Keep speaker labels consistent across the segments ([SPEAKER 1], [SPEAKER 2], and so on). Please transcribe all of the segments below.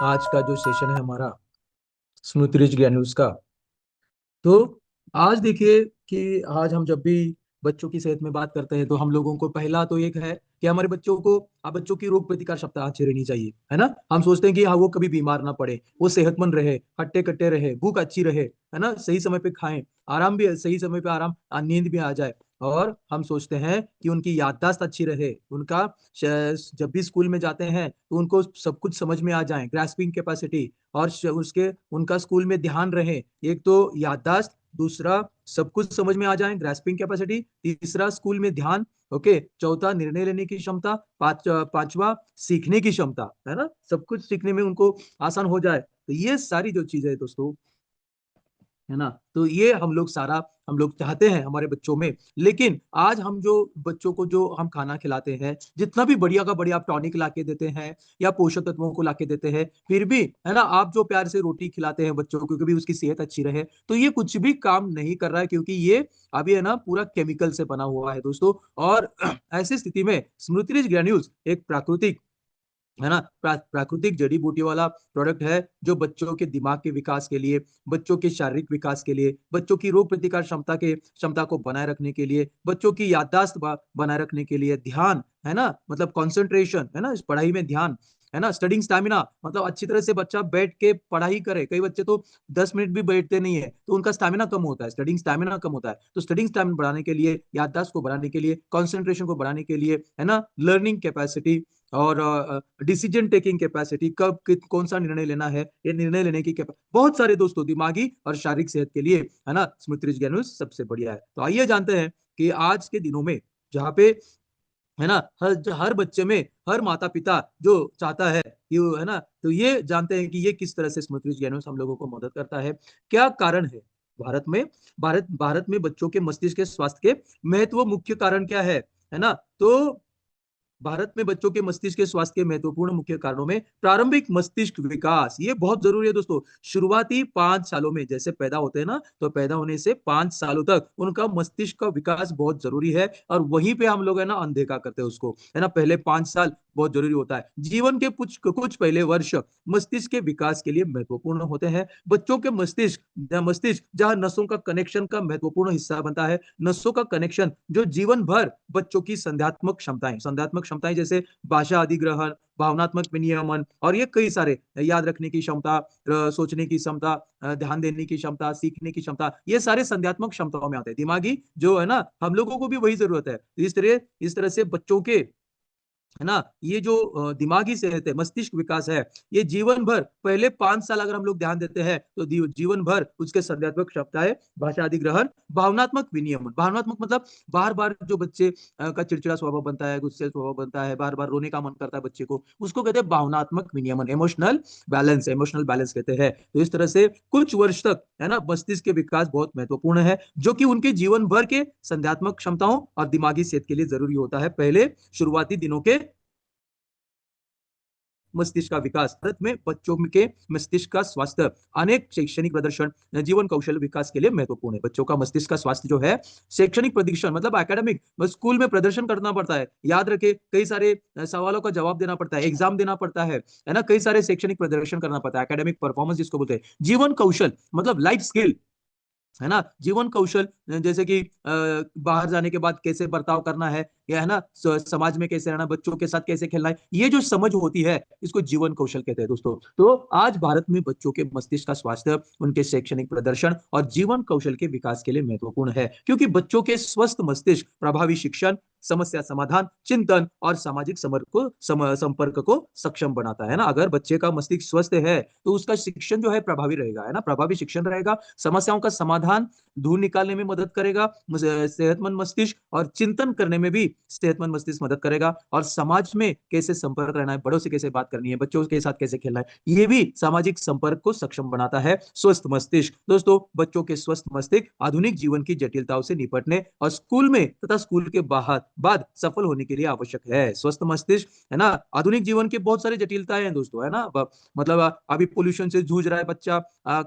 [SPEAKER 1] आज का जो सेशन है हमारा स्मृति रिच ग्रैन्यूल्स का। तो आज देखिए कि आज हम जब भी बच्चों की सेहत में बात करते हैं तो हम लोगों को पहला तो एक है कि हमारे बच्चों को बच्चों की रोग प्रतिकार क्षमता अच्छी रहनी चाहिए, है ना। हम सोचते हैं कि हाँ वो कभी बीमार ना पड़े, वो सेहतमंद रहे, हट्टे कट्टे रहे, भूख अच्छी रहे, है ना, सही समय पे खाएं, आराम भी सही समय पे आराम, नींद भी आ जाए। और हम सोचते हैं कि उनकी याददाश्त अच्छी रहे, उनका जब भी स्कूल में जाते हैं तो उनको सब कुछ समझ में आ जाए, ग्रास्पिंग कैपेसिटी, और उसके उनका स्कूल में ध्यान रहे। एक तो याददाश्त, दूसरा सब कुछ समझ में आ जाए, ग्रास्पिंग कैपेसिटी, तीसरा स्कूल में ध्यान, ओके, चौथा निर्णय लेने की क्षमता, पांचवा सीखने की क्षमता, है ना, सब कुछ सीखने में उनको आसान हो जाए। तो ये सारी जो चीजें है दोस्तों, है ना, तो ये हम लोग चाहते हैं हमारे बच्चों में। लेकिन आज हम जो बच्चों को जो हम खाना खिलाते हैं, जितना भी बढ़िया का बढ़िया आप टॉनिक ला के देते हैं या पोषक तत्वों को ला के देते हैं, फिर भी, है ना, आप जो प्यार से रोटी खिलाते हैं बच्चों को क्योंकि उसकी सेहत अच्छी रहे, तो ये कुछ भी काम नहीं कर रहा है, क्योंकि ये अभी, है ना, पूरा केमिकल से बना हुआ है दोस्तों। और ऐसी स्थिति में स्मृति रिच ग्रैन्यूल्स एक प्राकृतिक, है ना, प्राकृतिक जड़ी बूटी वाला प्रोडक्ट है, जो बच्चों के दिमाग के विकास के लिए, बच्चों के शारीरिक विकास के लिए, बच्चों की रोग प्रतिकार क्षमता को बनाए रखने के लिए, बच्चों की याददाश्त बनाए रखने के लिए, ध्यान, है ना, मतलब कंसंट्रेशन, है ना, इस पढ़ाई में ध्यान, है ना, स्टडिंग स्टैमिना, मतलब अच्छी तरह से बच्चा बैठ के पढ़ाई करे। कई बच्चे तो 10 मिनट भी बैठते नहीं है, तो उनका स्टैमिना कम होता है, स्टडिंग स्टैमिना कम होता है। तो स्टडिंग स्टैमिना बढ़ाने के लिए, याददाश्त को बढ़ाने के लिए, कंसंट्रेशन को बढ़ाने के लिए, है ना, लर्निंग कैपेसिटी, और डिसीजन टेकिंग कैपेसिटी, कब कौन सा निर्णय लेना है, ये निर्णय लेने की बहुत सारे दोस्तों दिमागी और शारीरिक सेहत के लिए, है ना, स्मृति रिच ग्रैन्यूल्स सबसे बढ़िया है। तो आइए जानते हैं कि आज के दिनों में, जहाँ पे, है ना, हर बच्चे में, हर माता पिता जो चाहता है कि है ना, तो ये जानते हैं कि ये किस तरह से स्मृति रिच ग्रैन्यूल्स हम लोगों को मदद करता है, क्या कारण है। भारत में भारत में बच्चों के मस्तिष्क के स्वास्थ्य के महत्व, मुख्य कारण क्या है ना। तो भारत में बच्चों के मस्तिष्क के स्वास्थ्य के महत्वपूर्ण मुख्य कारणों में प्रारंभिक मस्तिष्क विकास, ये बहुत जरूरी है दोस्तों। शुरुआती 5 सालों में जैसे पैदा होते हैं ना, तो पैदा होने से 5 सालों तक उनका मस्तिष्क का विकास बहुत जरूरी है, और वहीं पे हम लोग, है ना, अनदेखा करते हैं उसको, है ना। पहले 5 साल बहुत जरूरी होता है, जीवन के कुछ कुछ पहले वर्ष मस्तिष्क के विकास के लिए महत्वपूर्ण होते हैं। बच्चों के मस्तिष्क जहां नसों का कनेक्शन का महत्वपूर्ण हिस्सा बनता है, नसों का कनेक्शन जो जीवन भर बच्चों की संध्यात्मक क्षमताएं जैसे भाषा अधिग्रहण, भावनात्मक विनियमन, और ये कई सारे, याद रखने की क्षमता, सोचने की क्षमता, ध्यान देने की क्षमता, सीखने की क्षमता, ये सारे संध्यात्मक क्षमताओं में आते हैं। दिमागी जो है ना, हम लोगों को भी वही जरूरत है। तो इस तरह से बच्चों के, है ना, ये जो दिमागी सेहत है, मस्तिष्क विकास है, ये जीवन भर, पहले 5 साल अगर हम लोग ध्यान देते हैं तो जीवन भर उसके संज्ञात्मक क्षमताएं, भाषा अधिग्रहण, भावनात्मक विनियमन, भावनात्मक मतलब बार बार जो बच्चे का चिड़चिड़ा स्वभाव बनता है, गुस्से स्वभाव बनता है, बार बार रोने का मन करता है बच्चे को, उसको कहते हैं भावनात्मक विनियमन, इमोशनल बैलेंस कहते हैं। तो इस तरह से कुछ वर्ष तक, है ना, मस्तिष्क के विकास बहुत महत्वपूर्ण है, जो कि उनके जीवन भर के संज्ञात्मक क्षमताओं और दिमागी सेहत के लिए जरूरी होता है। पहले शुरुआती दिनों के मस्तिष्क का विकास, भारत में बच्चों के मस्तिष्क का स्वास्थ्य अनेक शैक्षणिक प्रदर्शन, जीवन कौशल विकास के लिए महत्वपूर्ण है। बच्चों का मस्तिष्क का स्वास्थ्य जो है, शैक्षणिक प्रदर्शन मतलब एकेडमिक, स्कूल में प्रदर्शन करना पड़ता है, याद रखे, कई सारे सवालों का जवाब देना पड़ता है, एग्जाम देना पड़ता है ना, कई सारे शैक्षणिक प्रदर्शन करना पड़ता है, एकेडमिक परफॉर्मेंस जिसको बोलते हैं। जीवन कौशल मतलब लाइफ स्किल, है ना, जीवन कौशल, जैसे कि बाहर जाने के बाद कैसे बर्ताव करना है, या है ना, समाज में कैसे रहना, बच्चों के साथ कैसे खेलना है, ये जो समझ होती है, इसको जीवन कौशल कहते हैं दोस्तों। तो आज भारत में बच्चों के मस्तिष्क का स्वास्थ्य, उनके शैक्षणिक प्रदर्शन और जीवन कौशल के विकास के लिए महत्वपूर्ण है, क्योंकि बच्चों के स्वस्थ मस्तिष्क प्रभावी शिक्षण, समस्या समाधान, चिंतन और सामाजिक संपर्क को सक्षम बनाता है ना। अगर बच्चे का मस्तिष्क स्वस्थ है तो उसका शिक्षण जो है प्रभावी रहेगा, है ना, प्रभावी शिक्षण रहेगा, समस्याओं का समाधान ढूंढ निकालने में मदद करेगा सेहतमंद मस्तिष्क, और चिंतन करने में भी सेहतमंद मस्तिष्क मदद करेगा, और समाज में कैसे संपर्क रहना है, बड़ों से कैसे बात करनी है, बच्चों के साथ कैसे खेलना है, ये भी सामाजिक संपर्क को सक्षम बनाता है। स्वस्थ मस्तिष्क दोस्तों, बच्चों के स्वस्थ मस्तिष्क आधुनिक जीवन की जटिलताओं से निपटने और स्कूल में तथा स्कूल के बाहर बाद सफल होने के लिए आवश्यक है। स्वस्थ मस्तिष्क, है ना, आधुनिक जीवन के बहुत सारी जटिलताएं हैं दोस्तों, है ना, मतलब अभी पोल्यूशन से जूझ रहा है बच्चा,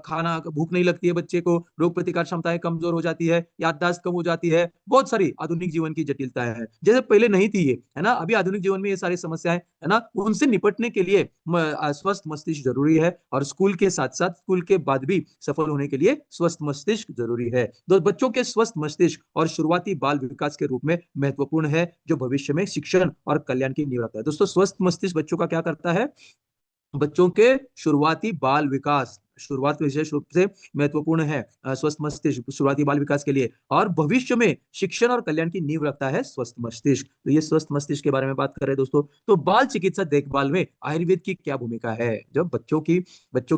[SPEAKER 1] खाना भूख नहीं लगती है बच्चे को, रोग प्रतिकार क्षमता क्षमताएं कमजोर हो जाती है, याददाश्त कम हो जाती है, बहुत सारी आधुनिक जीवन की जटिलताएं हैं, जैसे पहले नहीं थी ये, है ना। अभी आधुनिक जीवन में ये सारी समस्याएं, है ना, उनसे निपटने के लिए स्वस्थ मस्तिष्क जरूरी है, और स्कूल के साथ साथ स्कूल के बाद भी सफल होने के लिए स्वस्थ मस्तिष्क जरूरी है। तो बच्चों के स्वस्थ मस्तिष्क और शुरुआती बाल विकास के रूप में महत्वपूर्ण है, जो भविष्य में शिक्षण और कल्याण की नींव रखता है। दोस्तों, स्वस्थ मस्तिष्क बच्चों का क्या करता है? बच्चों के शुरुआती बाल विकास, शुरुआत विशेष रूप से महत्वपूर्ण है स्वस्थ मस्तिष्क शुरुआती बाल विकास के लिए, और भविष्य में शिक्षण और कल्याण की नींव रखता है स्वस्थ मस्तिष्क। तो ये स्वस्थ मस्तिष्क के बारे में बात कर रहे हैं दोस्तों। तो बाल चिकित्सा देखभाल में आयुर्वेद की क्या भूमिका है? जब बच्चों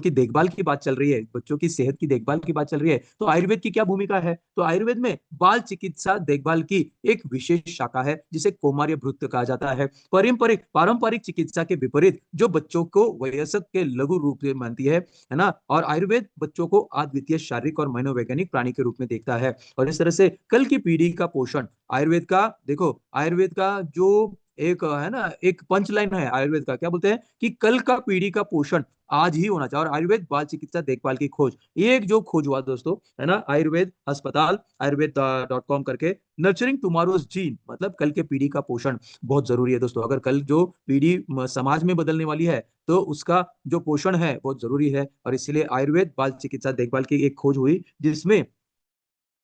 [SPEAKER 1] की देखभाल की बात चल रही है, बच्चों की सेहत की देखभाल की बात चल रही है, तो आयुर्वेद की क्या भूमिका है? तो आयुर्वेद में बाल चिकित्सा देखभाल की एक विशेष शाखा है, जिसे कौमार्य भृत्य कहा जाता है। पारंपरिक पारंपरिक चिकित्सा के विपरीत, जो बच्चों को वयस्क के लघु रूप से मानती है ना, और आयुर्वेद बच्चों को अद्वितीय शारीरिक और मनोवैज्ञानिक प्राणी के रूप में देखता है। और इस तरह से कल की पीढ़ी का पोषण, आयुर्वेद का देखो, आयुर्वेद का जो एक है ना, एक पंच लाइन है आयुर्वेद का, क्या बोलते हैं कि कल का पीढ़ी का पोषण आज ही होना चाहिए। और आयुर्वेद बाल चिकित्सा देखभाल की खोज, ये एक जो खोज हुआ दोस्तों, है ना, आयुर्वेद अस्पताल आयुर्वेद.com करके, नर्चरिंग टुमारोज जीन, मतलब कल के पीढ़ी का पोषण बहुत जरूरी है दोस्तों। अगर कल जो पीढ़ी समाज में बदलने वाली है, तो उसका जो पोषण है बहुत जरूरी है, और इसीलिए आयुर्वेद बाल चिकित्सा देखभाल की एक खोज हुई, जिसमें,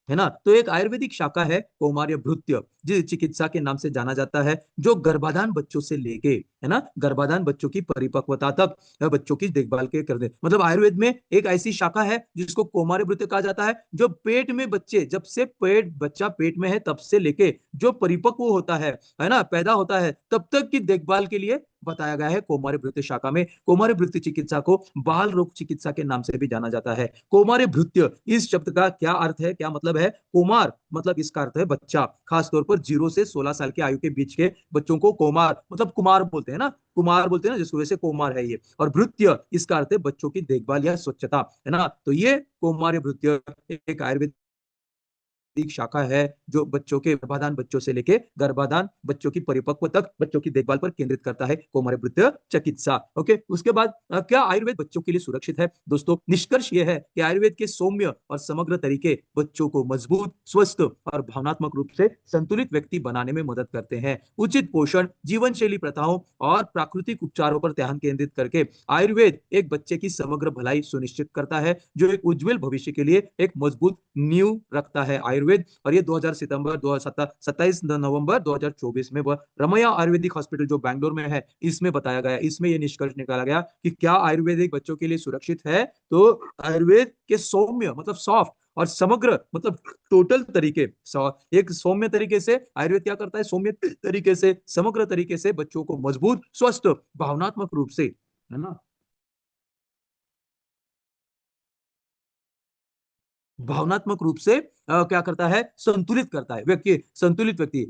[SPEAKER 1] है ना, तो एक आयुर्वेदिक शाखा है कौमार्य भृत्य, जिस चिकित्सा के नाम से जाना जाता है, जो गर्भाधान बच्चों से लेके, है ना, गर्भाधान बच्चों की परिपक्वता तक बच्चों की देखभाल के कर दे। मतलब आयुर्वेद में एक ऐसी शाखा है जिसको कौमार्य भृत्य कहा जाता है, जो पेट में बच्चे, जब से बच्चा पेट में है तब से लेके जो परिपक्व होता है ना, पैदा होता है, तब तक की देखभाल के लिए बताया गया है कौमार्य भृत्य शाखा में। कौमार्य भृत्य चिकित्सा को बाल रोग चिकित्सा के नाम से भी जाना जाता है। कौमार्य भृत्य, इस शब्द का क्या अर्थ है, क्या मतलब है? कौमार मतलब इसका अर्थ है बच्चा, खासतौर पर 0 से 16 साल की आयु के बीच के बच्चों को कौमार मतलब कुमार बोलते हैं ना, कुमार बोलते हैं ना, जिसकी वजह से कौमार है ये। और भृत्य, इसका अर्थ है बच्चों की देखभाल या स्वच्छता, है ना। तो ये कौमार्य भृत्य एक आयुर्वेद शाखा है, जो बच्चों के गर्भाधान बच्चों से लेके गर्भाधान बच्चों की परिपक्व तक बच्चों की देखभाल पर केंद्रित करता है कौमार्य वृत्तीय चिकित्सा। ओके, उसके बाद क्या आयुर्वेद बच्चों के लिए सुरक्षित है? दोस्तों, निष्कर्ष यह है कि आयुर्वेद के सौम्य और समग्र तरीके बच्चों को मजबूत, स्वस्थ और भावनात्मक रूप से संतुलित व्यक्ति बनाने में मदद करते हैं। उचित पोषण, जीवन शैली प्रथाओं और प्राकृतिक उपचारों पर ध्यान केंद्रित करके आयुर्वेद एक बच्चे की समग्र भलाई सुनिश्चित करता है, जो एक उज्जवल भविष्य के लिए एक मजबूत नींव रखता है आयुर्वेद। और ये 27 नवंबर 2024 में वह रमैया आयुर्वेदिक हॉस्पिटल जो बैंगलोर में है, इसमें बताया गया, इसमें ये निष्कर्ष निकाला गया कि क्या आयुर्वेदिक बच्चों के लिए सुरक्षित है। तो आयुर्वेद के सौम्य मतलब सॉफ्ट और समग्र मतलब टोटल तरीके, एक सौम्य तरीके से आयुर्वेद क्या करता है, सौम्य तरीके से, समग्र तरीके से बच्चों को मजबूत, स्वस्थ, भावनात्मक रूप से, है ना, भावनात्मक रूप से क्या करता है, संतुलित करता है व्यक्ति, संतुलित व्यक्ति,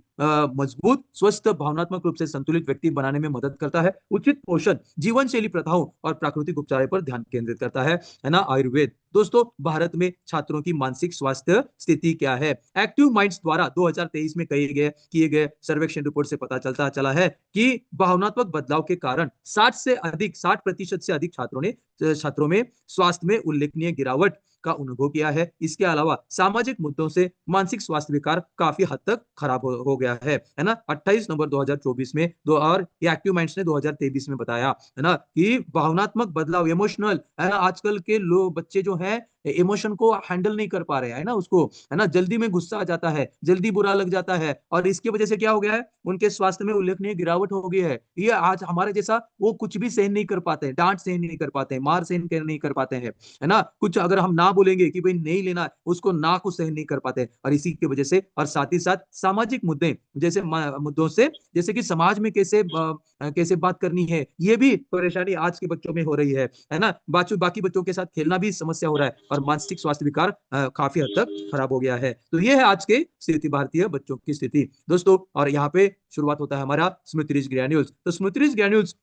[SPEAKER 1] मजबूत, स्वस्थ, भावनात्मक रूप से संतुलित व्यक्ति बनाने में मदद करता है। उचित पोषण, जीवन शैली प्रथाओं और प्राकृतिक उपचार पर ध्यान केंद्रित करता है ना आयुर्वेद। दोस्तों, भारत में छात्रों की मानसिक स्वास्थ्य स्थिति क्या है? एक्टिव माइंड्स द्वारा 2023 में किए गए सर्वेक्षण रिपोर्ट से पता चला है कि भावनात्मक बदलाव के कारण 60% से अधिक छात्रों में स्वास्थ्य में उल्लेखनीय गिरावट का अनुभव किया है। इसके अलावा सामाजिक मुद्दों से मानसिक स्वास्थ्य विकार काफी हद तक खराब हो गया है ना। 28 नवंबर 2024 में दो, और ये एक्टिव माइंड्स ने 2023 में बताया, है ना, कि भावनात्मक बदलाव, इमोशनल, है ना, आजकल के लोग बच्चे जो हैं इमोशन को हैंडल नहीं कर पा रहे हैं, है ना, उसको, है ना, जल्दी में गुस्सा आ जाता है, जल्दी बुरा लग जाता है, और इसकी वजह से क्या हो गया है, उनके स्वास्थ्य में उल्लेखनीय गिरावट हो गई है। ये आज हमारे जैसा वो कुछ भी सहन नहीं कर पाते हैं, डांट सहन नहीं कर पाते हैं, मार सहन नहीं कर पाते हैं, है ना, कुछ अगर हम ना बोलेंगे कि भाई नहीं लेना, उसको ना को सहन नहीं कर पाते, और इसी की वजह से, और साथ ही साथ सामाजिक मुद्दे जैसे मुद्दों से, जैसे कि समाज में कैसे बात करनी है, ये भी परेशानी आज के बच्चों में हो रही है ना। बाकी बच्चों के साथ खेलना भी समस्या हो रहा है, और मानसिक स्वास्थ्य विकार काफी हद तक खराब हो गया है। तो ये है आज के स्थिति, भारतीय बच्चों की स्थिति दोस्तों। और यहाँ पे शुरुआत होता है हमारा स्मृति ग्रैन्यूल्स। तो स्मृति ग्रैन्यूल्स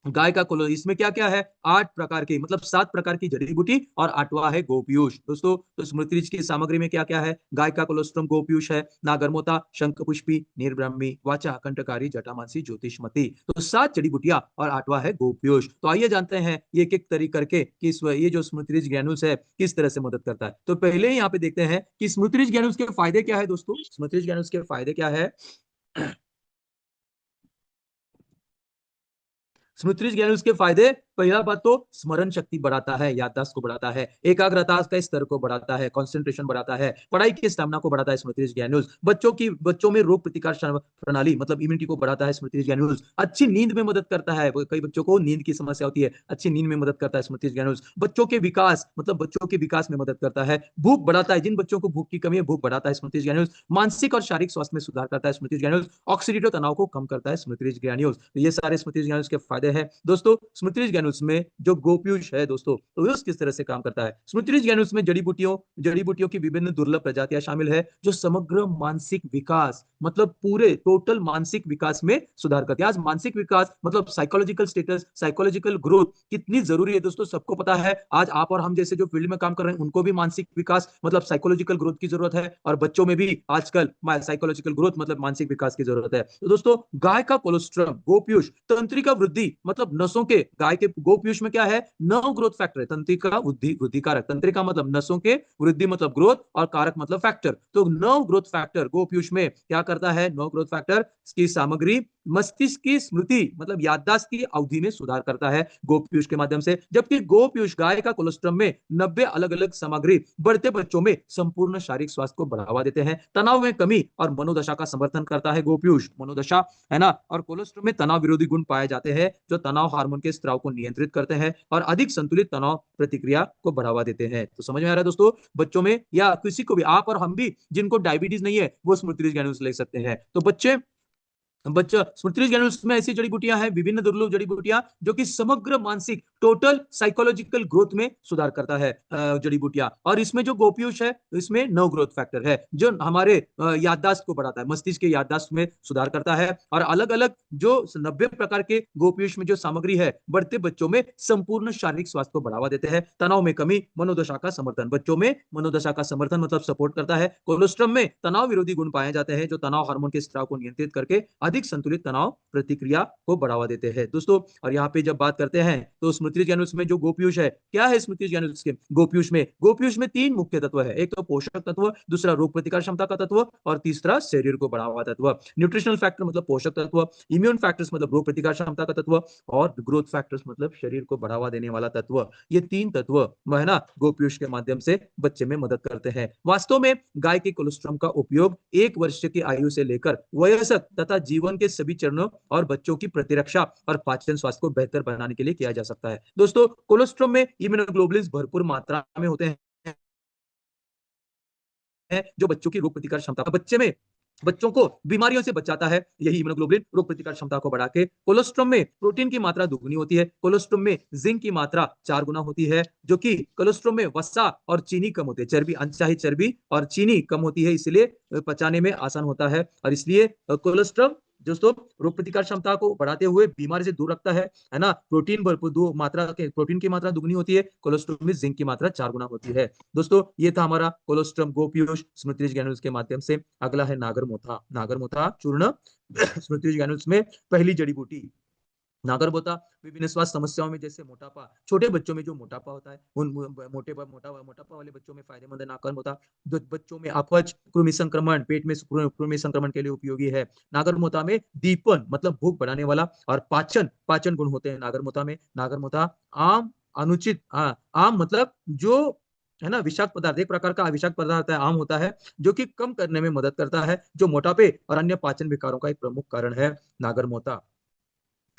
[SPEAKER 1] गाय का कोलो इसमें क्या क्या है, 8 प्रकार की मतलब 7 प्रकार की जड़ी बूटी और 8वां है गोपीयूष। दोस्तों तो स्मृतिज की सामग्री में क्या क्या है, गाय का कोलोस्ट्रम गोपीयूष है, नागरमोता, शंखपुष्पी, नीरब्राह्मी, वाचा, कंटकारी, जटामांसी, ज्योतिषमती। तो 7 जड़ी बूटियां और 8वां है गोपीयूष। तो आइए जानते हैं ये एक एक तरीके करके कि ये जो स्मृतिज ग्रैन्यूल्स है किस तरह से मदद करता है। तो पहले ही यहाँ पे देखते हैं कि स्मृतिज ग्रैन्यूल्स के फायदे क्या है। दोस्तों स्मृतिज ग्रैन्यूल्स के फायदे क्या है। स्मृति ग्रैन्यूल्स के फायदे, पहला बात तो स्मरण शक्ति बढ़ाता है, याददाश्त को बढ़ाता है, एकाग्रता के स्तर को बढ़ाता है, कंसंट्रेशन बढ़ाता है, पढ़ाई के स्टेमिना को बढ़ाता है स्मृति ग्रैन्यूल्स। बच्चों में रोग प्रतिकार प्रणाली मतलब इम्यूनिटी को बढ़ाता है स्मृति ग्रैन्यूल्स। अच्छी नींद में मदद करता है, कई बच्चों को नींद की समस्या होती है, अच्छी नींद में मदद करता है स्मृति ग्रैन्यूल्स। बच्चों के विकास मतलब बच्चों के विकास में मदद करता है, भूख बढ़ाता है, जिन बच्चों को भूख की कमी है भूख बढ़ाता है स्मृति ग्रैन्यूल्स। मानसिक और शारीरिक स्वास्थ्य में सुधार करता है स्मृति ग्रैन्यूल्स। ऑक्सीडेटिव तनाव को कम करता है स्मृति ग्रैन्यूल्स। तो ये सारे स्मृति ग्रैन्यूल्स के फायदे हैं। दोस्तों स्मृति ग्रैन्यूल्स में जो गोपीयूष है दोस्तों, तो वो किस तरह से काम करता है। स्मृति ग्रैन्यूल्स में जड़ी बूटियों की विभिन्न दुर्लभ प्रजातियां शामिल है जो समग्र मानसिक विकास मतलब पूरे टोटल मानसिक विकास में सुधार करती है। आज मानसिक विकास मतलब साइकोलॉजिकल स्टेटस, साइकोलॉजिकल ग्रोथ कितनी जरूरी है दोस्तों, सबको पता है। आज आप और हम जैसे जो फील्ड में काम कर रहे हैं उनको भी मानसिक विकास मतलब साइकोलॉजिकल ग्रोथ की जरूरत है, और बच्चों में भी आजकल साइकोलॉजिकल ग्रोथ मतलब मानसिक विकास की जरूरत है। तो दोस्तों गाय का कोलोस्ट्रम गोपीयूष तंत्रिका वृद्धि मतलब नसों के, गाय के गोपीयूष में क्या है, नव ग्रोथ फैक्टर है, तंत्रिका वृद्धि कारक, तंत्रिका मतलब नसों के, वृद्धि मतलब ग्रोथ और कारक मतलब फैक्टर। तो नव ग्रोथ फैक्टर गोपीयूष में क्या करता है, नव ग्रोथ फैक्टर की सामग्री मस्तिष्क की स्मृति मतलब याददाश्त की अवधि में सुधार करता है गोपीयूष के माध्यम से। जबकि गोपीयूष गाय का कोलोस्ट्रम में 90 अलग अलग सामग्री बढ़ते बच्चों में संपूर्ण शारीरिक स्वास्थ्य को बढ़ावा देते हैं, तनाव में कमी और मनोदशा का समर्थन करता है गोपीयूष, मनोदशा है ना। और कोलोस्ट्रम में तनाव विरोधी गुण पाए जाते हैं जो तनाव हार्मोन के स्त्राव को नियंत्रित करते हैं और अधिक संतुलित तनाव प्रतिक्रिया को बढ़ावा देते हैं। तो समझ में आ रहा है दोस्तों, बच्चों में या किसी को भी, आप और हम भी जिनको डायबिटीज नहीं है वो स्मृति ग्रैन्यूल्स ले सकते हैं। तो बच्चे बच्चा स्मृति ग्रैन्यूल्स में ऐसी जड़ी बूटियां हैं, विभिन्न दुर्लभ जड़ी बूटियां जो कि समग्र मानसिक टोटल साइकोलॉजिकल ग्रोथ में सुधार करता है जड़ी बूटियां। और इसमें जो गोपीयूष है इसमें नो ग्रोथ फैक्टर है जो हमारे याददाश्त को बढ़ाता है, मस्तिष्क के याददाश्त में सुधार करता है। और अलग अलग जो 90 प्रकार के गोपीयूष में जो सामग्री है बढ़ते बच्चों में संपूर्ण शारीरिक स्वास्थ्य को बढ़ावा देते हैं, तनाव में कमी, मनोदशा का समर्थन, बच्चों में मनोदशा का समर्थन मतलब सपोर्ट करता है। कोलोस्ट्रम में तनाव विरोधी गुण पाए जाते हैं जो तनाव हार्मोन के स्त्राव को नियंत्रित करके अधिक संतुलित तनाव प्रतिक्रिया को बढ़ावा देते हैं दोस्तों। और यहाँ पे जब बात करते हैं तो स्मृति ग्रैन्यूल्स में जो गोपीयूष है, क्या है स्मृति ग्रैन्यूल्स के गोपीयूष में 3 मुख्य तत्व है, एक तो पोषक तत्व, दूसरा रोग प्रतिकार क्षमता का तत्व और तीसरा शरीर को बढ़ावा तत्व। न्यूट्रिशनल फैक्टर मतलब पोषक तत्व, इम्यून फैक्टर्स मतलब रोग प्रतिकार क्षमता का तत्व और ग्रोथ फैक्टर्स मतलब शरीर को बढ़ावा देने वाला तत्व। ये 3 तत्व है ना गोपीयूष के माध्यम से बच्चे में मदद करते हैं। वास्तव में गाय के कोलोस्ट्रम का उपयोग 1 वर्ष की आयु से लेकर वयस्क तथा जीवन के सभी चरणों और बच्चों की प्रतिरक्षा और पाचन स्वास्थ्य को बेहतर बनाने के लिए किया जा सकता है। दोस्तों कोलेस्ट्रॉल में इम्यूनोग्लोबुलिन भरपूर मात्रा में होते हैं जो बच्चों की रोग प्रतिकार क्षमता बच्चों को बीमारियों से बचाता है। यही इम्यूनोग्लोबुलिन रोग प्रतिकार क्षमता को बढ़ा के कोलेस्ट्रॉल में प्रोटीन की मात्रा दुगनी होती है, कोलेस्ट्रॉल में जिंक की मात्रा 4 गुना होती है, जो कि कोलेस्ट्रॉल में वसा और चीनी कम होती है, चर्बी अनचाही चर्बी और चीनी कम होती है, इसलिए पचाने में आसान होता है। और इसलिए कोलेस्ट्रॉल दोस्तों रोग प्रतिकार क्षमता को बढ़ाते हुए बीमारी से दूर रखता है ना। प्रोटीन की मात्रा दुगनी होती है, कोलेस्ट्रॉल में जिंक की मात्रा 4 गुना होती है। दोस्तों ये था हमारा कोलोस्ट्रम गोपीयूष स्मृति ग्रैन्यूल्स के माध्यम से। अगला है नागरमोथा, नागरमोथा चूर्ण स्मृति ग्रैन्यूल्स में पहली जड़ी बूटी नागरमोथा विभिन्न स्वास्थ्य समस्याओं में जैसे मोटापा, छोटे बच्चों में जो मोटापा होता है उन मोटापा वाले बच्चों में फायदेमंद है नागरमोथा। बच्चों में अपच, कृमि संक्रमण, पेट में कृमि संक्रमण के लिए उपयोगी है। नागरमोथा में दीपन मतलब भूख बढ़ाने वाला और पाचन पाचन गुण होते हैं नागरमोथा में। नागरमोथा आम अनुचित आम मतलब जो है ना विषाक्त पदार्थ, एक प्रकार का विषाक्त पदार्थ है, आम होता है, जो कि कम करने में मदद करता है, जो मोटापे और अन्य पाचन विकारों का एक प्रमुख कारण है नागरमोथा।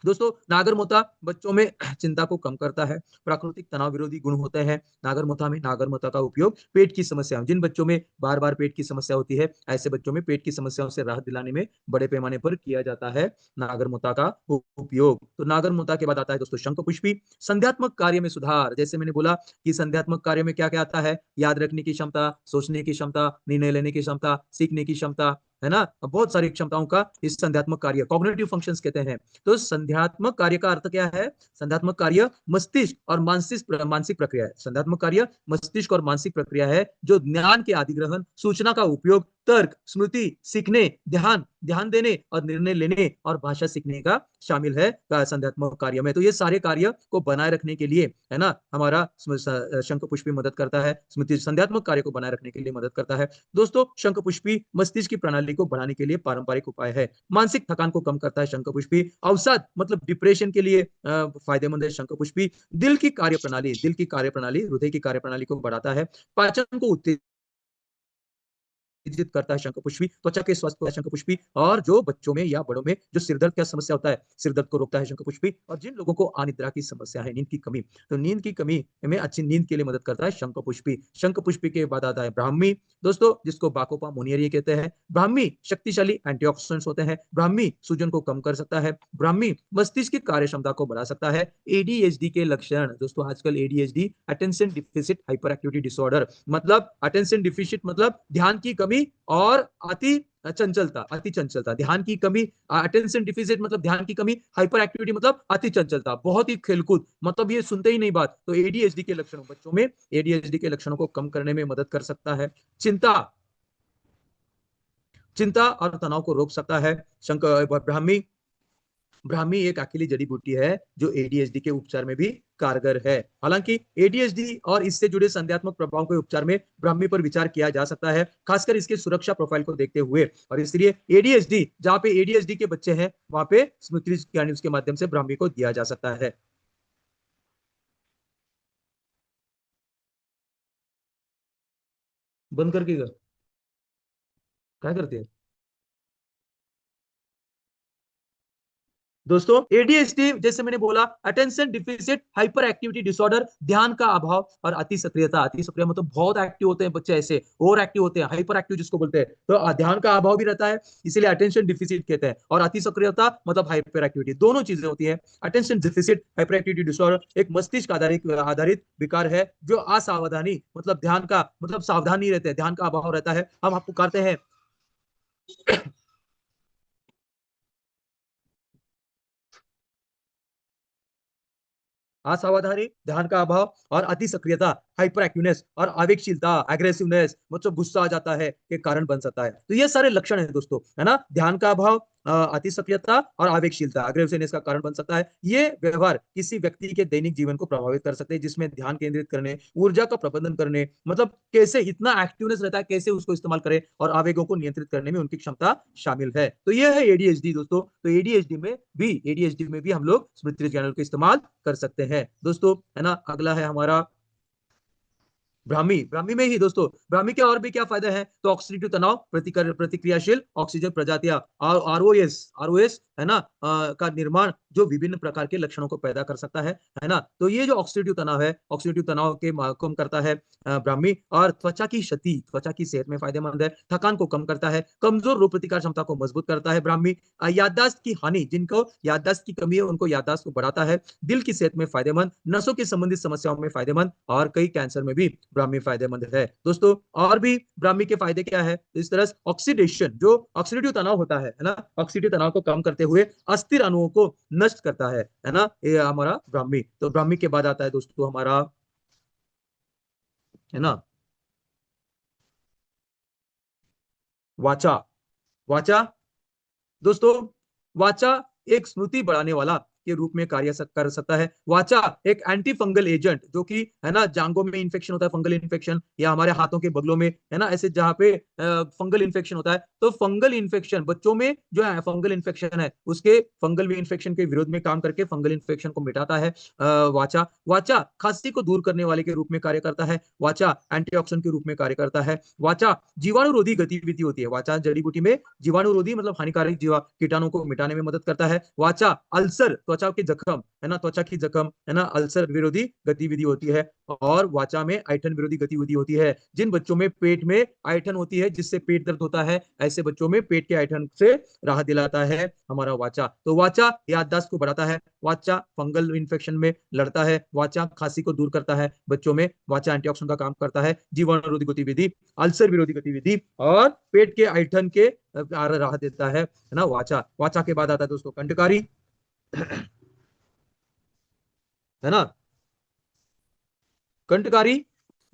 [SPEAKER 1] दोस्तों नागरमोथा बच्चों में चिंता को कम करता है, प्राकृतिक तनाव विरोधी गुण होते हैं नागरमोथा में। नागरमोथा का उपयोग पेट की समस्याओं, जिन बच्चों में बार बार पेट की समस्या होती है ऐसे बच्चों में पेट की समस्याओं से राहत दिलाने में बड़े पैमाने पर किया जाता है नागरमोथा का उपयोग। तो नागरमोथा के बाद आता है दोस्तों शंखपुष्पी, संध्यात्मक कार्य में सुधार। जैसे मैंने बोला कि संध्यात्मक कार्य में क्या क्या आता है, याद रखने की क्षमता, सोचने की क्षमता, निर्णय लेने की क्षमता, सीखने की क्षमता, है ना, बहुत सारी क्षमताओं का इस संध्यात्मक कार्य, कॉग्निटिव फंक्शंस कहते हैं। तो संध्यात्मक कार्य का अर्थ क्या है? संध्यात्मक कार्य मस्तिष्क और मानसिक मानसिक प्रक्रिया है। संध्यात्मक कार्य मस्तिष्क और मानसिक प्रक्रिया है जो ज्ञान के अधिग्रहण, सूचना का उपयोग, तर्क, स्मृति, सीखने, ध्यान ध्यान देने और निर्णय लेने और भाषा सीखने का शामिल है संध्यात्मक कार्य में। तो ये सारे कार्य को बनाए रखने के लिए, है ना, हमारा शंख पुष्पी मदद करता है। स्मृति संध्यात्मक कार्य को बनाए रखने के लिए मदद करता है। दोस्तों, शंख पुष्पी मस्तिष्क की प्रणाली को बढ़ाने के लिए पारंपरिक उपाय है। मानसिक थकान को कम करता है शंख पुष्पी। अवसाद मतलब डिप्रेशन के लिए फायदेमंद है शंख पुष्पी। दिल की कार्यप्रणाली, हृदय की कार्यप्रणाली को बढ़ाता है। पाचन को उत्तेजित करता है शंख पुष्पी। त्वचा के स्वास्थ्य को शंख पुष्पी। और जो बच्चों में या बड़ों में जो सिरदर्द का समस्या होता है, सिरदर्द को रोकता है शंख पुष्पी। और जिन लोगों को अनिद्रा की समस्या है, नींद की कमी, तो नींद की कमी में अच्छी नींद के लिए मदद करता है शंख पुष्पी। शंख पुष्पी के बाद आता है ब्राह्मी, दोस्तों, जिसको बाकोपा मुनियरी कहते हैं। ब्राह्मी शक्तिशाली एंटीऑक्सीडेंट्स होते हैं। ब्राह्मी सूजन को कम कर सकता है। ब्राह्मी मस्तिष्क की कार्य क्षमता को बढ़ा सकता है। एडीएचडी के लक्षण, दोस्तों, आजकल ADHD, attention deficit hyper activity disorder, मतलब अटेंशन डिफिसिट मतलब ध्यान की कमी और अति चंचलता, ध्यान की कमी, अटेंशन डिफिसिट मतलब ध्यान की कमी, हाइपर एक्टिविटी मतलब अति चंचलता, बहुत ही खेलकूद, मतलब ये सुनते ही नहीं बात। तो एडीएचडी के लक्षणों, बच्चों में एडीएचडी के लक्षणों को कम करने में मदद कर सकता है। चिंता चिंता और तनाव को रोक सकता है शंकर ब्राह्मी। ब्राह्मी एक अकेली जड़ी बूटी है जो एडीएचडी के उपचार में भी कारगर है। हालांकि एडीएचडी और इससे जुड़े संज्ञानात्मक प्रभावों के उपचार में ब्राह्मी पर विचार किया जा सकता है, खासकर इसके सुरक्षा प्रोफाइल को देखते हुए। और इसलिए एडीएचडी, जहां पे एडीएचडी के बच्चे हैं, वहां पे स्मृति ज्ञान के माध्यम से ब्राह्मी को दिया जा सकता है। बंद करके क्या करते हैं दोस्तों? एडीएचडी, जैसे मैंने बोला, attention deficit hyper activity disorder, ध्यान का अभाव और अति सक्रियता। अति सक्रिय मतलब बहुत एक्टिव होते हैं बच्चे, ऐसे ओवर एक्टिव होते हैं, हाइपर एक्टिव जिसको बोलते हैं। तो ध्यान का अभाव भी रहता है, इसीलिए अटेंशन डिफिसिट कहते हैं। और अति सक्रियता मतलब हाइपर एक्टिविटी, दोनों चीजें होती है। Attention deficit hyper activity disorder एक मस्तिष्क आधारित आधारित विकार है जो असावधानी मतलब ध्यान का मतलब सावधान नहीं रहते, ध्यान का अभाव रहता है। हम आपको करते हैं असावधानी, ध्यान का अभाव और अति सक्रियता, हाइपर एक्टिवनेस और आवेगशीलता, एग्रेसिवनेस मतलब गुस्सा आ जाता है, के कारण बन सकता है। तो ये सारे लक्षण है दोस्तों, है ना, ध्यान का अभाव, अति सक्रियता और आवेगशीलता, एग्रेसिवनेस का कारण बन सकता है। ये व्यवहार किसी व्यक्ति के दैनिक जीवन को प्रभावित कर सकते हैं, जिसमें ध्यान केंद्रित करने, ऊर्जा का प्रबंधन करने, मतलब कैसे इतना एक्टिवनेस रहता है, कैसे उसको इस्तेमाल करें, और आवेगों को नियंत्रित करने में उनकी क्षमता शामिल है। तो ये है एडीएचडी दोस्तों। तो एडीएचडी में भी हम लोग स्मृति चैनल का इस्तेमाल कर सकते हैं दोस्तों, है ना। अगला है हमारा ब्राह्मी। ब्राह्मी में ही दोस्तों, ब्राह्मी के और भी क्या फायदे हैं? तो ऑक्सीडेटिव तनाव, प्रतिक्रियाशील ऑक्सीजन प्रजातियां, आरओएस है ना, का निर्माण जो विभिन्न प्रकार के लक्षणों को पैदा कर सकता है ना। तो ये जो ऑक्सीडेटिव तनाव है, ऑक्सीडेटिव तनाव के कम करता है ब्राह्मी। और त्वचा की क्षति, त्वचा की सेहत में फायदेमंद है। थकान को कम करता है। कमजोर रोग प्रतिकार क्षमता को मजबूत करता है ब्राह्मी। याददाश्त की हानि, जिनको याददाश्त की कमी है, उनको याददाश्त को बढ़ाता है। दिल की सेहत में फायदेमंद, नसों की संबंधित समस्याओं में फायदेमंद, और कई कैंसर में भी ब्राह्मी फायदेमंद है दोस्तों। और भी ब्राह्मी के फायदे क्या है? इस तरह ऑक्सीडेशन, जो ऑक्सीडेटिव तनाव होता है ना, ऑक्सीडेटिव तनाव को कम करते हुए अस्थिर अणुओं को नष्ट करता है ना, ये हमारा ब्राह्मी। तो ब्राह्मी के बाद आता है दोस्तों हमारा, है ना, वाचा। वाचा दोस्तों, वाचा एक स्मृति बढ़ाने वाला के रूप में कार्य कर सकता है। वाचा एक एंटी फंगल एजेंट, जो कि, है ना, जांघों में इंफेक्शन होता है, फंगल इंफेक्शन, या हमारे हाथों के बगलों में, है ना, ऐसे जहां पे फंगल इंफेक्शन होता है, तो फंगल इंफेक्शन बच्चों में जो है फंगल इंफेक्शन है, उसके फंगल इंफेक्शन के विरोध में काम करके फंगल इंफेक्शन को मिटाता है वाचा। वाचा खांसी को दूर करने वाले के रूप में कार्य करता है। वाचा एंटीऑक्सीडेंट के रूप में कार्य करता है। वाचा जीवाणुरोधी गतिविधि होती है। वाचा जड़ी बूटी में जीवाणुरोधी मतलब हानिकारक जीवा कीटाणु को मिटाने में मदद करता है। वाचा अल्सर, त्वचा के जख्म, है ना, त्वचा की जख्म, है ना, अल्सर विरोधी गतिविधि होती है। और वाचा में ऐठन विरोधी गतिविधि होती है। जिन बच्चों में पेट में ऐठन होती है, जिससे पेट दर्द होता है, ऐसे बच्चों में पेट के ऐठन से राहत दिलाता है हमारा वाचा। तो वाचा याददाश्त को बढ़ाता है। वाचा फंगल इन्फेक्शन में लड़ता है। वाचा खांसी को दूर करता है बच्चों में। वाचा एंटीऑक्सीडेंट का काम करता है। जीवाणु विरोधी गतिविधि, अल्सर विरोधी गतिविधि, और पेट के ऐठन के राहत देता है ना। वाचा, वाचा के बाद आता है दोस्तों कंटकारी, है ना। कंटकारी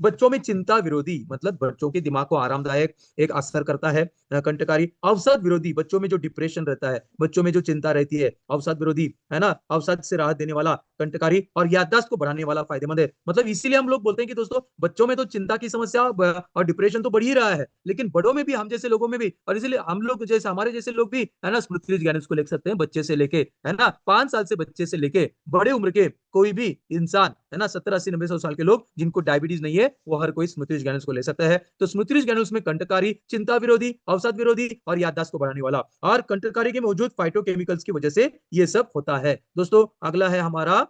[SPEAKER 1] बच्चों में चिंता विरोधी, मतलब बच्चों के दिमाग को आरामदायक एक असर करता है। कंटकारी अवसाद विरोधी, बच्चों में जो डिप्रेशन रहता है, बच्चों में जो चिंता रहती है, अवसाद विरोधी, है ना, अवसाद से राहत देने वाला कंटकारी, और याददाश्त को बढ़ाने वाला फायदेमंद है। मतलब इसीलिए हम लोग बोलते हैं कि दोस्तों बच्चों में तो चिंता की समस्या और डिप्रेशन तो बढ़ ही रहा है, लेकिन बड़ों में भी, हम जैसे लोगों में भी, और इसीलिए हम लोग जैसे, हमारे जैसे लोग भी, है ना, स्मृति ज्ञान को ले सकते हैं, बच्चे से लेके, है ना, 5 साल से बच्चे से लेके बड़े उम्र के कोई भी इंसान, है ना, 70 80 90 100 साल के लोग जिनको डायबिटीज नहीं है, वो हर कोई स्मृति ज्ञानस को ले सकता है। तो स्मृति ज्ञानस में कंटकारी, चिंता विरोधी, अवसाद विरोधी और याददाश्त को बढ़ाने वाला, और कंटकारी के मौजूद फाइटोकेमिकल्स की वजह से ये सब होता है। दोस्तों अगला है हमारा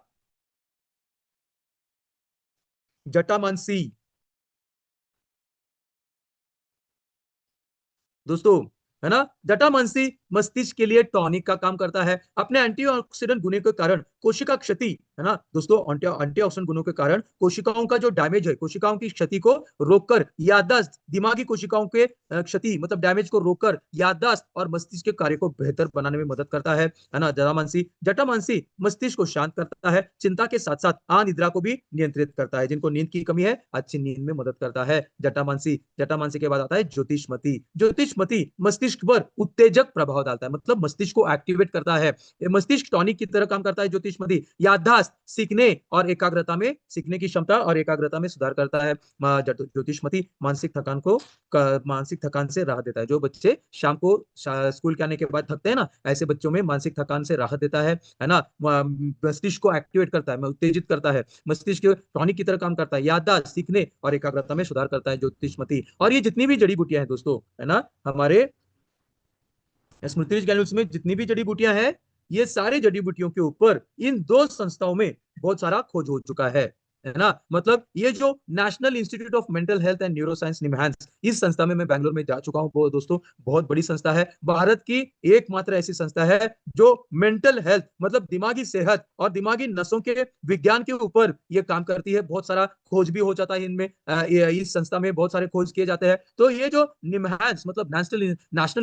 [SPEAKER 1] जटामांसी। दोस्तों, है ना, जटामांसी मस्तिष्क के लिए टॉनिक का काम करता है। अपने एंटीऑक्सीडेंट गुणों के कारण कोशिका क्षति, है ना दोस्तों, एंटीऑक्सीडेंट गुणों के कारण कोशिकाओं का जो डैमेज है, कोशिकाओं की क्षति को रोककर याददाश्त, दिमागी कोशिकाओं के क्षति मतलब डैमेज को रोककर याददाश्त और मस्तिष्क के कार्य को बेहतर बनाने में मदद करता है ना। जटामांसी मस्तिष्क को शांत करता है, चिंता के साथ साथ अनिद्रा को भी नियंत्रित करता है। जिनको नींद की कमी है, अच्छी नींद में मदद करता है जटामांसी। जटामांसी के बाद आता है ज्योतिषमती। ज्योतिषमती मस्तिष्क पर उत्तेजक प्रभाव डालता है, मतलब मस्तिष्क को एक्टिवेट करता है। मस्तिष्क टॉनिक की तरह काम करता है ज्योतिषमती। याददाश्त, सीखने और एकाग्रता में, सीखने की क्षमता और एकाग्रता में सुधार करता है। ज्योतिषमती मानसिक थकान को, मानसिक थकान से राहत देता है। जो बच्चे शाम को स्कूल के आने के बाद थकते हैं ना, ऐसे बच्चों में मानसिक थकान से राहत देता है ना। मस्तिष्क को एक्टिवेट करता है, उत्तेजित करता है, मस्तिष्क टॉनिक की तरह काम करता है। याददाश्त, सीखने और एकाग्रता में सुधार करता है ज्योतिषमती। और ये जितनी भी जड़ी बूटियां हैं दोस्तों, है ना, हमारे स्मृति ग्रैन्यूल्स में जितनी भी जड़ी बूटियां हैं, ये सारे जड़ी बूटियों के ऊपर इन दो संस्थाओं में बहुत सारा खोज हो चुका है ना। मतलब ये जो national institute of mental health and neuro science NIMHANS, इस संस्था में मैं बैंगलोर में जा चुका हूँ वो दोस्तों, बहुत बड़ी संस्था है, भारत की एकमात्र ऐसी संस्था है जो मेंटल हेल्थ मतलब दिमागी सेहत और दिमागी नसों के विज्ञान के ऊपर ये काम करती है। बहुत सारा खोज भी हो जाता है इनमें, इस संस्था में बहुत सारे खोज किए जाते हैं। तो ये जो निमहांस मतलब national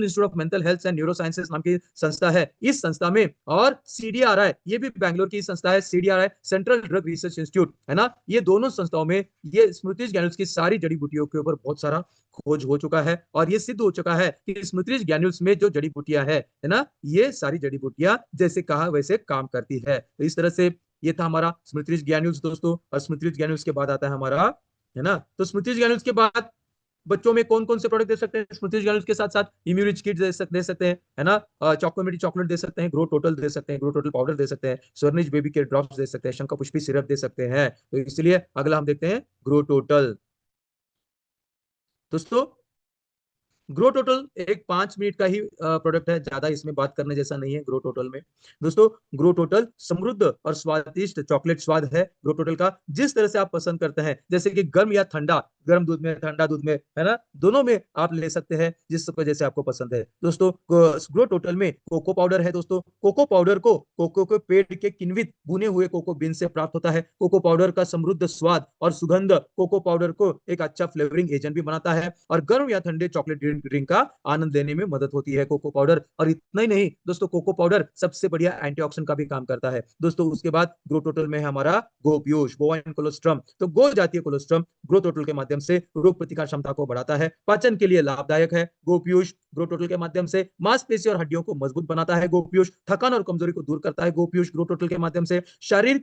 [SPEAKER 1] institute of mental health and neuro sciences नाम की संस्था है, इस संस्था में, और सीडीआरआई, ये भी बैंगलोर की संस्था है, CDRI central drug research institute, है ना, ये दोनों संस्थाओं में ये स्मृति ग्रैन्यूल्स की सारी जड़ी बूटियों के ऊपर बहुत सारा खोज हो चुका है। और ये सिद्ध हो चुका है कि स्मृति ग्रैन्यूल्स में जो जड़ी बूटियां है ना, ये सारी जड़ी बूटियां जैसे कहा वैसे काम करती है। तो इस तरह से ये था हमारा स्मृति ग्रैन्यूल्स दोस्तों। और स्मृति ग्रैन्यूल्स के बाद आता है हमारा, है ना, तो स्मृति ग्रैन्यूल्स के बाद बच्चों में कौन कौन से प्रोडक्ट दे सकते हैं स्मृति ग्रैन्यूल्स के साथ साथ? इम्यूनिटी किट दे सकते हैं, है ना, चॉकोमेटी चॉकलेट दे सकते हैं, ग्रो टोटल दे सकते हैं, ग्रो टोटल पाउडर दे सकते हैं, स्वर्निज बेबी के ड्रॉप्स दे सकते हैं, शंकर पुष्पी सिरप दे सकते हैं। तो इसलिए अगला हम देखते हैं ग्रो टोटल। दोस्तों ग्रो टोटल एक 5 मिनट का ही प्रोडक्ट है, ज्यादा इसमें बात करने जैसा नहीं है ग्रो टोटल में। दोस्तों ग्रो टोटल समृद्ध और स्वादिष्ट चॉकलेट स्वाद है ग्रो टोटल का, जिस तरह से आप पसंद करते हैं, जैसे कि गर्म या ठंडा, गर्म दूध में, ठंडा दूध में, है ना, दोनों में आप ले सकते हैं जिस वजह से आपको पसंद है। दोस्तों ग्रो टोटल में कोको पाउडर है दोस्तों। कोको पाउडर को कोको के पेड़ के किण्वित भुने हुए कोको बीन से प्राप्त होता है। कोको पाउडर का समृद्ध स्वाद और सुगंध कोको पाउडर को एक अच्छा फ्लेवरिंग एजेंट भी बनाता है और गर्म या ठंडे चॉकलेट ड्रिंक का आनंद लेने में मदद होती है कोको पाउडर। और इतना ही नहीं दोस्तों, कोको पाउडर सबसे बढ़िया एंटीऑक्सीडेंट का भी काम करता है दोस्तों। उसके बाद ग्रो टोटल में है हमारा गोपियोश बोवाइन कोलोस्ट्रम। तो गो जातीय कोलोस्ट्रम ग्रो टोटल के माध्यम से रोग प्रतिकार क्षमता को बढ़ाता है, पाचन के लिए लाभदायक है। गोपियोश ग्रो टोटल के माध्यम से मांसपेशी और हड्डियों को मजबूत बनाता है। गोपियोश थकान और कमजोरी को दूर करता है। गोपियोश ग्रो टोटल के माध्यम से शरीर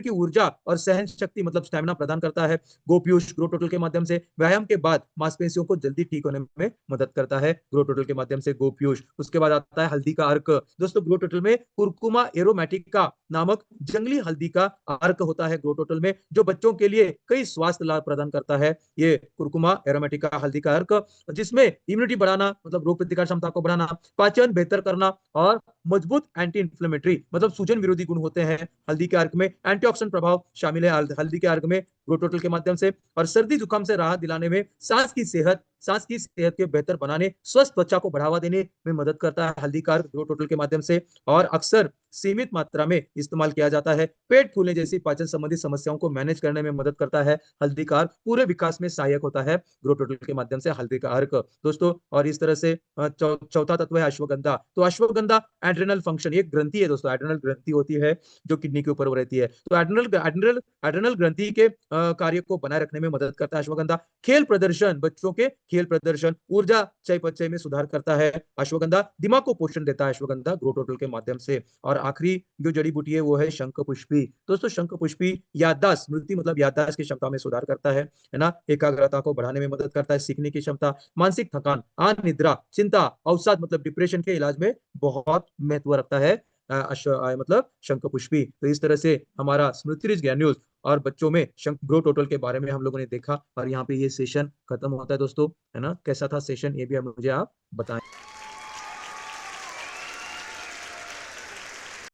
[SPEAKER 1] की ऊर्जा और सहन शक्ति मतलब स्टेमिना प्रदान करता है। गोपियोश ग्रो टोटल के माध्यम से व्यायाम के बाद मांसपेशियों को जल्दी ठीक होने में मदद करता है ग्रो टोटल के माध्यम से गोपियोश। उसके बाद आता है हल्दी का अर्क। दोस्तों ग्रो टोटल में कुरकुमा एरोमेटिका नामक जंगली हल्दी का अर्क होता है ग्रो टोटल में, जो बच्चों के लिए कई स्वास्थ्य लाभ प्रदान करता है। ये कुरकुमा एरोमेटिका हल्दी का अर्क, जिसमें इम्यूनिटी बढ़ाना मतलब रोग प्रतिकार क्षमता को बढ़ाना, पाचन बेहतर करना और मजबूत एंटी इंफ्लेमेटरी मतलब सूजन विरोधी गुण होते हैं हल्दी के अर्क में। एंटीऑक्सीडेंट प्रभाव शामिल है हल्दी के अर्क में ग्रो टोटल के माध्यम से। और सर्दी जुकाम से राहत दिलाने में, सांस की सेहत के बेहतर बनाने, स्वस्थ त्वचा को बढ़ावा देने में मदद करता है हल्दी का अर्क ग्रो टोटल के माध्यम से। और अक्सर सीमित मात्रा में इस्तेमाल किया जाता है। पेट फूलने जैसी पाचन संबंधी समस्याओं को मैनेज करने में मदद करता है। हल्दी का अर्क पूरे विकास में सहायक होता है। ग्रो टोटल के माध्यम से हल्दी का अर्क दोस्तों, और इस तरह से चौथा तत्व है अश्वगंधा। तो अश्वगंधा एड्रेनल फंक्शन, एक ग्रंथि है दोस्तों, एड्रेनल ग्रंथि होती है जो किडनी के ऊपर रहती है। तो एड्रेनल एड्रेनल एड्रेनल ग्रंथि के कार्य को बनाए रखने में मदद करता है अश्वगंधा। खेल प्रदर्शन, बच्चों के खेल प्रदर्शन, ऊर्जा चयापचय में सुधार करता है अश्वगंधा। दिमाग को पोषण देता है अश्वगंधा ग्रो टोटल के माध्यम से। और आखिरी जो जड़ी बूटी है वो है शंखपुष्पी। दोस्तों शंखपुष्पी याददाश्त, स्मृति मतलब याददाश्त की क्षमता में सुधार करता है ना, एकाग्रता को बढ़ाने में मदद करता है, सीखने की क्षमता, मानसिक थकान, अनिद्रा, चिंता, अवसाद मतलब डिप्रेशन के इलाज में बहुत महत्व रखता है मतलब शंखपुष्पी। तो इस तरह से हमारा स्मृति रिच ग्रैन्यूल्स और बच्चों में शंख ग्रो टोटल के बारे में हम लोगों ने देखा, और यहाँ पे ये सेशन खत्म होता है दोस्तों, है ना। कैसा था सेशन, ये भी मुझे आप बताएं।